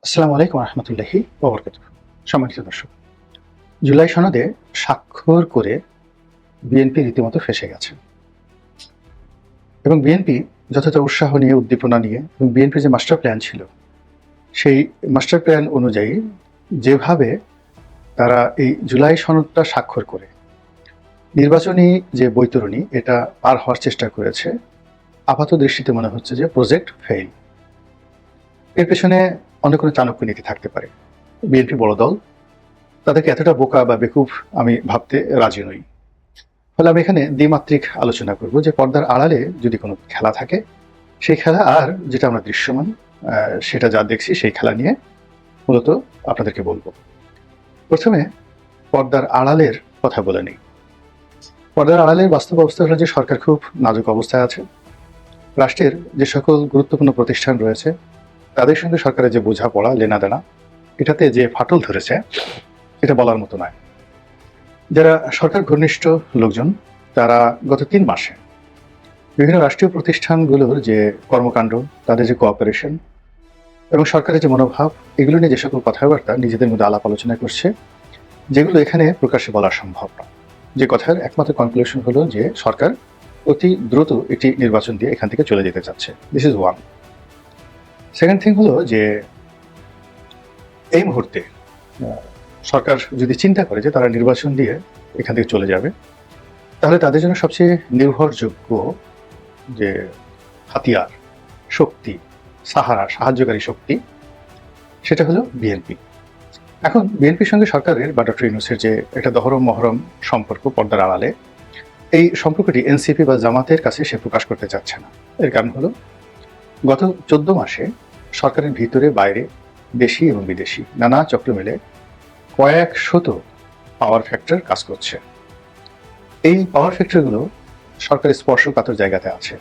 আসসালামু আলাইকুম রহমতুল্লাহি ওবরকাতুহু। সম্মানিত দর্শক, জুলাই সনদে স্বাক্ষর করে বিএনপি রীতিমতো ফেঁসে গেছে এবং বিএনপি যথাযথ উৎসাহ নিয়ে, উদ্দীপনা নিয়ে এবং বিএনপির যে মাস্টার প্ল্যান ছিল, সেই মাস্টার প্ল্যান অনুযায়ী যেভাবে তারা এই জুলাই সনদটা স্বাক্ষর করে নির্বাচনী যে বৈতরণী এটা পার হওয়ার চেষ্টা করেছে, আপাত দৃষ্টিতে মনে হচ্ছে যে প্রজেক্ট ফেইল। এর পেছনে অন্য কোনো চাণক্য নীতি থাকতে পারে। বিএনপি বড় দল, তাদেরকে এতটা বোকা বা বেকুব আমি ভাবতে রাজি নই। ফলে আমি এখানে দ্বিমাত্রিক আলোচনা করব যে পর্দার আড়ালে যদি কোনো খেলা থাকে, সেই খেলা আর যেটা আমরা দৃশ্যমান সেটা যা দেখছি সেই খেলা নিয়ে মূলত আপনাদেরকে বলবো। প্রথমে পর্দার আড়ালের কথা বলে নিই। পর্দার আড়ালের বাস্তব অবস্থা হলো যে সরকার খুব নাজুক অবস্থায় আছে। রাষ্ট্রের যে সকল গুরুত্বপূর্ণ প্রতিষ্ঠান রয়েছে তাদের সঙ্গে সরকারের যে বোঝাপড়া, লেনাদেনা, এটাতে যে ফাটল ধরেছে এটা বলার মতো নয়। যারা সরকার ঘনিষ্ঠ লোকজন তারা গত ৩ মাসে বিভিন্ন রাষ্ট্রীয় প্রতিষ্ঠানগুলোর যে কর্মকাণ্ড, তাদের যে কোঅপারেশন এবং সরকারের যে মনোভাব, এগুলো নিয়ে যে সকল কথাবার্তা নিজেদের মধ্যে আলাপ আলোচনা করছে, যেগুলো এখানে প্রকাশ্যে বলা সম্ভব না। যে কথার একমাত্র কনক্লুশন হলো যে সরকার অতি দ্রুত একটি নির্বাচন দিয়ে এখান থেকে চলে যেতে চাচ্ছে। This is one. Second thing হলো যে এই মুহূর্তে সরকার যদি চিন্তা করে যে তারা নির্বাচন দিয়ে এখান থেকে চলে যাবে, তাহলে তাদের জন্য সবচেয়ে নির্ভরযোগ্য যে হাতিয়ার, শক্তি, সাহায্যকারী শক্তি, সেটা হলো বিএনপি। এখন বিএনপির সঙ্গে সরকারের বা ডক্টর ইউনূসের যে একটা দহরম মহরম সম্পর্ক পর্দার আড়ালে, এই সম্পর্কটি এনসিপি বা জামাতের কাছে সে প্রকাশ করতে চাচ্ছে না। এর কারণ হলো গত ১৪ মাসে সরকারের ভিতরে বাইরে, দেশি এবং বিদেশি নানা চক্র মিলে কয়েক শত পাওয়ার ফ্যাক্টর কাজ করছে। এই পাওয়ার ফ্যাক্টরগুলো সরকারের স্পর্শকাতর জায়গাতে আছে,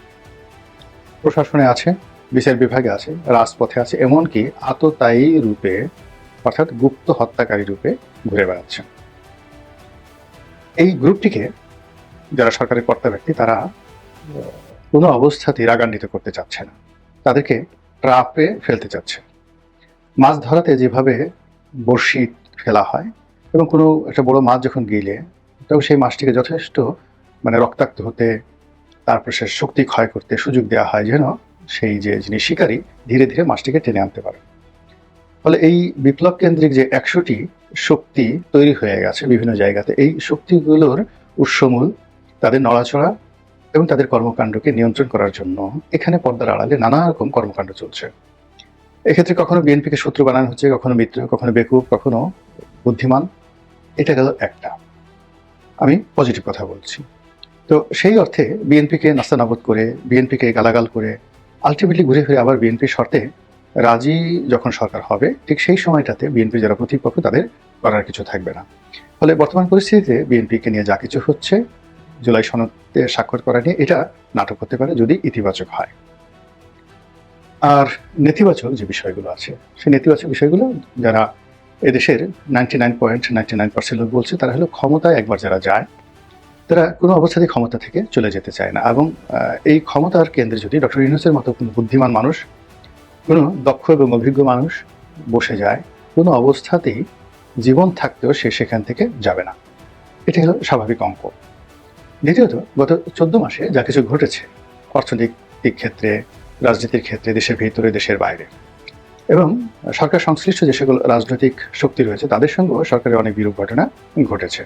প্রশাসনে আছে, বিচার বিভাগে আছে, রাজপথে আছে, এমনকি আততায়ী রূপে অর্থাৎ গুপ্ত হত্যাকারী রূপে ঘুরে বেড়াচ্ছে। এই গ্রুপটিকে যারা সরকারের কর্তা ব্যক্তি তারা কোনো অবস্থাতেই রাগান্বিত করতে চাচ্ছে না, তাদেরকে ট্রাপে ফেলতে চাচ্ছে। মাছ ধরাতে যেভাবে বড়শি ফেলা হয় এবং কোনো একটা বড় মাছ যখন গিলে তখন সেই মাছটিকে যথেষ্ট রক্তাক্ত হতে, তারপর সে শক্তি ক্ষয় করতে সুযোগ দেওয়া হয় যেন সেই যে যিনি শিকারী ধীরে ধীরে মাছটিকে টেনে আনতে পারে। ফলে এই বিপ্লব কেন্দ্রিক যে ১০০টি শক্তি তৈরি হয়ে গেছে বিভিন্ন জায়গাতে, এই শক্তিগুলোর উৎসমূল, তাদের নড়াচড়া এবং তাদের কর্মকাণ্ডকে নিয়ন্ত্রণ করার জন্য এখানে পর্দার আড়ালে নানা রকম কর্মকাণ্ড চলছে। এক্ষেত্রে কখনো বিএনপিকে শত্রু বানানো হচ্ছে, কখনো মিত্র, কখনো বেকুব, কখনো বুদ্ধিমান। এটা গেল একটা, আমি পজিটিভ কথা বলছি। তো সেই অর্থে বিএনপিকে নাস্তানাবুদ করে, বিএনপিকে গালাগাল করে আলটিমেটলি ঘুরে ফিরে আবার বিএনপির শর্তে রাজি যখন সরকার হবে, ঠিক সেই সময়টাতে বিএনপির যারা প্রতিপক্ষ তাদের করার কিছু থাকবে না। ফলে বর্তমান পরিস্থিতিতে বিএনপিকে নিয়ে যা কিছু হচ্ছে, জুলাই সনদে স্বাক্ষর করা নিয়ে, এটা নাটক হতে পারে যদি ইতিবাচক হয়। আর নেতিবাচক যে বিষয়গুলো আছে, সেই নেতিবাচক বিষয়গুলো যারা এদেশের 99.99% লোক বলছে, তারা হলো ক্ষমতায় একবার যারা যায় তারা কোনো অবস্থাতেই ক্ষমতা থেকে চলে যেতে চায় না। এবং এই ক্ষমতার কেন্দ্রে যদি ডক্টর ইউনূসের মতো কোনো বুদ্ধিমান মানুষ, কোনো দক্ষ এবং অভিজ্ঞ মানুষ বসে যায়, কোনো অবস্থাতেই জীবন থাকতেও সে সেখান থেকে যাবে না। এটি হলো স্বাভাবিক অঙ্ক। দ্বিতীয়ত, গত ১৪ মাসে যা কিছু ঘটেছে অর্থনৈতিক ক্ষেত্রে, রাজনীতির ক্ষেত্রে, দেশের ভিতরে, দেশের বাইরে, এবং সরকার সংশ্লিষ্ট যে সকল রাজনৈতিক শক্তি রয়েছে তাদের সঙ্গেও সরকারের অনেক বিরূপ ঘটনা ঘটেছে।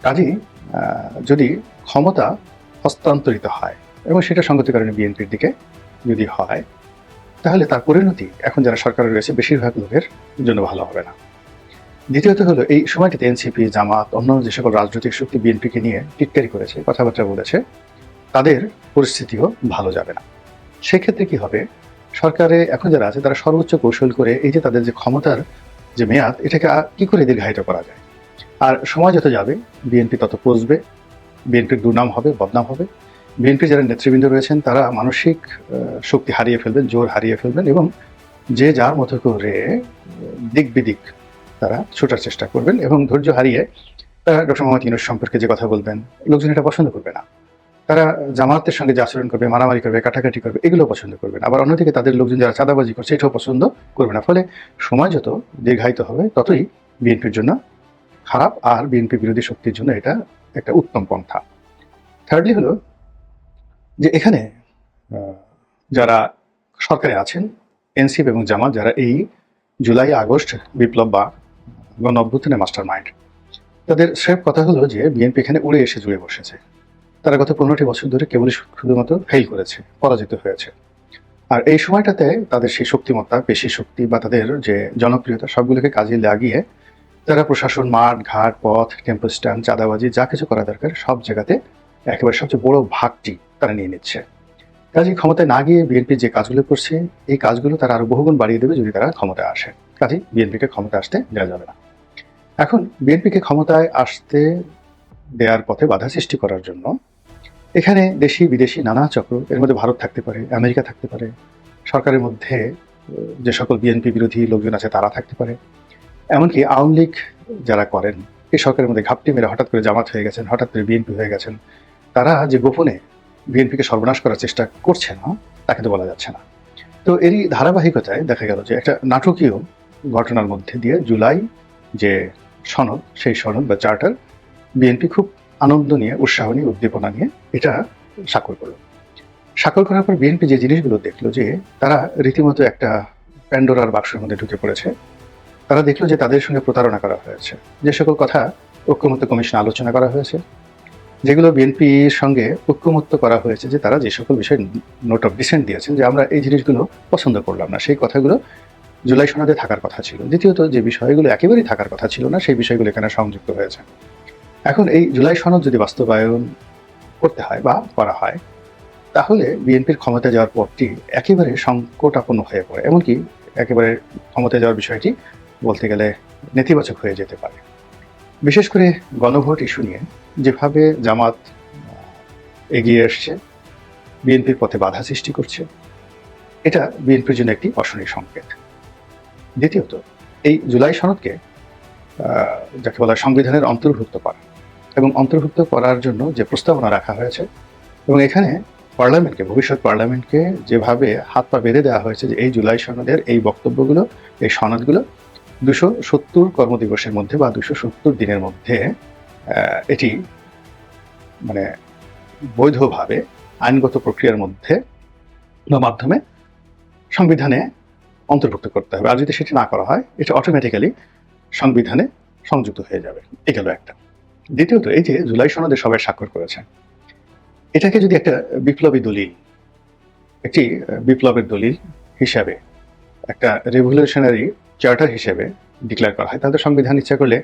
কাজেই যদি ক্ষমতা হস্তান্তরিত হয় এবং সেটা সংগতির কারণে বিএনপির দিকে যদি হয়, তাহলে তার পরিণতি এখন যারা সরকারে রয়েছে বেশিরভাগ লোকের জন্য ভালো হবে না। দ্বিতীয়ত হলো, এই সময়টিতে এনসিপি, জামাত, অন্য যে সকল রাজনৈতিক শক্তি বিএনপিকে নিয়ে টিটকারি করেছে, কথাবার্তা বলেছে, তাদের পরিস্থিতিও ভালো যাবে না। সেক্ষেত্রে কি হবে, সরকারে এখন যারা আছে তারা সর্বোচ্চ কৌশল করে এই যে তাদের যে ক্ষমতার যে মেয়াদ, এটাকে কি করে দীর্ঘায়িত করা যায়। আর সময় যত যাবে বিএনপি তত পচবে, বিএনপির দুর্নাম হবে, বদনাম হবে। বিএনপির যারা নেতৃবৃন্দ রয়েছেন তারা মানসিক শক্তি হারিয়ে ফেলবেন, জোর হারিয়ে ফেলবেন এবং যে যার মতো করে দিক বিদিক তারা ছোটার চেষ্টা করবেন এবং ধৈর্য হারিয়ে তারা ডক্টর মোহাম্মদ ইউনূস সম্পর্কে যে কথা বলবেন, লোকজন এটা পছন্দ করবে না। তারা জামায়াতের সঙ্গে যে আচরণ করবে, মারামারি করবে, কাটাকাটি করবে, এগুলো পছন্দ করবে না। আবার অন্যদিকে তাদের লোকজন যারা চাঁদাবাজি করছে এটাও পছন্দ করবে না। ফলে সময় যত দীর্ঘায়িত হবে ততই বিএনপির জন্য খারাপ, আর বিএনপি বিরোধী শক্তির জন্য এটা একটা উত্তম পন্থা। থার্ডলি হলো যে এখানে যারা সরকারে আছেন, এনসিপি এবং জামাত, যারা এই জুলাই আগস্ট বিপ্লব বা গণ অভ্যুত্থানের মাস্টার মাইন্ড, তাদের স্রেফ কথা হলো যে বিএনপি এখানে উড়ে এসে জুড়ে বসেছে। তারা গত 15টি বছর ধরে কেবলই শুধুমাত্র ফেল করেছে, পরাজিত হয়েছে। আর এই সময়টাতে তাদের সেই শক্তিমত্তা, পেশি শক্তি বা তাদের যে জনপ্রিয়তা সবগুলোকে কাজে লাগিয়ে তারা প্রশাসন, মাঠ ঘাট, পথ, টেম্পো স্ট্যান্ড, চাঁদাবাজি যা কিছু করা দরকার সব জায়গাতে একেবারে সবচেয়ে বড় ভাগটি তারা নিয়ে নিচ্ছে। কাজে ক্ষমতায় না গিয়ে বিএনপি যে কাজগুলো করছে এই কাজগুলো তারা আরো বহুগুণ বাড়িয়ে দেবে যদি তারা ক্ষমতায় আসে। কাজে বিএনপিকে ক্ষমতায় আসতে দেওয়া যাবে না। এখন বিএনপিকে ক্ষমতায় আসতে দেওয়ার পথে বাধা সৃষ্টি করার জন্য এখানে দেশি বিদেশি নানা চক্র, এর মধ্যে ভারত থাকতে পারে, আমেরিকা থাকতে পারে, সরকারের মধ্যে যে সকল বিএনপি বিরোধী লোকজন আছে তারা থাকতে পারে, এমনকি আওয়ামী লীগ যারা করেন এই সরকারের মধ্যে ঘাপটি মেরে হঠাৎ করে জামাত হয়ে গেছেন, হঠাৎ করে বিএনপি হয়ে গেছেন, তারা যে গোপনে বিএনপিকে সর্বনাশ করার চেষ্টা করছে না তা কিন্তু বলা যাচ্ছে না। তো এরই ধারাবাহিকতায় দেখা গেল যে একটা নাটকীয় ঘটনার মধ্যে দিয়ে জুলাই যে সনদ, সেই সনদ বা চার্টার বিএনপি খুব আনন্দ নিয়ে, উৎসাহ নিয়ে, উদ্দীপনা নিয়ে এটা স্বাক্ষর করলো। স্বাক্ষর করার পর বিএনপি যে জিনিসগুলো দেখলো যে তারা রীতিমতো একটা প্যান্ডোরার বাক্সের মধ্যে ঢুকে পড়েছে। তারা দেখলো যে তাদের সঙ্গে প্রতারণা করা হয়েছে। যে সকল কথা ঐক্যমত্য কমিশনে আলোচনা করা হয়েছে, যেগুলো বিএনপির সঙ্গে ঐক্যমত্য করা হয়েছে, যে তারা যে সকল বিষয়ে নোট অফ ডিসেন্ট দিয়েছেন যে আমরা এই জিনিসগুলো পছন্দ করলাম না, সেই কথাগুলো জুলাই সনদে থাকার কথা ছিল। দ্বিতীয়ত যে বিষয়গুলো একেবারেই থাকার কথা ছিল না সেই বিষয়গুলো এখানে সংযুক্ত হয়েছে। এখন এই জুলাই সনদ যদি বাস্তবায়ন করতে হয় বা করা হয় তাহলে বিএনপির ক্ষমতায় যাওয়ার পথটি একেবারে সংকটাপন্ন হয়ে পড়ে, এমনকি একেবারে ক্ষমতায় যাওয়ার বিষয়টি বলতে গেলে নেতিবাচক হয়ে যেতে পারে। বিশেষ করে গণভোট ইস্যু নিয়ে যেভাবে জামাত এগিয়ে এসছে, বিএনপির পথে বাধা সৃষ্টি করছে, এটা বিএনপির জন্য একটি অশনি সংকেত। দ্বিতীয়ত এই জুলাই সনদকে যাকে বলা সংবিধানের অন্তর্ভুক্ত করা এবং অন্তর্ভুক্ত করার জন্য যে প্রস্তাবনা রাখা হয়েছে, এবং এখানে পার্লামেন্টকে, ভবিষ্যৎ পার্লামেন্টকে যেভাবে হাত পা বেঁধে দেওয়া হয়েছে যে এই জুলাই সনদের এই বক্তব্যগুলো, এই সনদগুলো 270 কর্মদিবসের মধ্যে বা 270 দিনের মধ্যে এটি মানে বৈধভাবে আইনগত প্রক্রিয়ার মধ্যে বা মাধ্যমে সংবিধানে অন্তর্ভুক্ত করতে হবে। আর যদি সেটি না করা হয় এটা অটোমেটিক্যালি সংবিধানে সংযুক্ত হয়ে যাবে। এই গেল একটা। দ্বিতীয়ত এই যে জুলাই সনদে সবাই স্বাক্ষর করেছে, এটাকে যদি একটা বিপ্লবী দলিল, একটি বিপ্লবের দলিল হিসাবে, একটা রেভলিউশনারি চার্টার হিসেবে ডিক্লেয়ার করা হয়, তাহলে সংবিধান ইচ্ছা করলে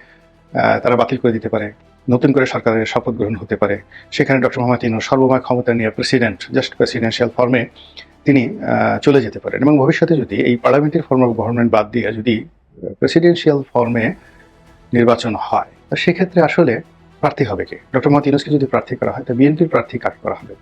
তারা বাতিল করে দিতে পারে, নতুন করে সরকারের শপথ গ্রহণ হতে পারে। সেখানে ডক্টর মোহাম্মদ ইউনূস সর্বময় ক্ষমতা নিয়ে প্রেসিডেন্ট, জাস্ট প্রেসিডেন্সিয়াল ফর্মে তিনি চলে যেতে পারেন। এবং ভবিষ্যতে যদি এই পার্লামেন্টারি ফর্ম অফ গভর্নমেন্ট বাদ দিয়ে যদি প্রেসিডেন্সিয়াল ফর্মে নির্বাচন হয়, সেক্ষেত্রে আসলে প্রার্থী হবে কে? ডক্টর মোহাম্মদ ইউনূসকে যদি প্রার্থী করা হয় তা বিএনপির প্রার্থী কাকে করা হবে?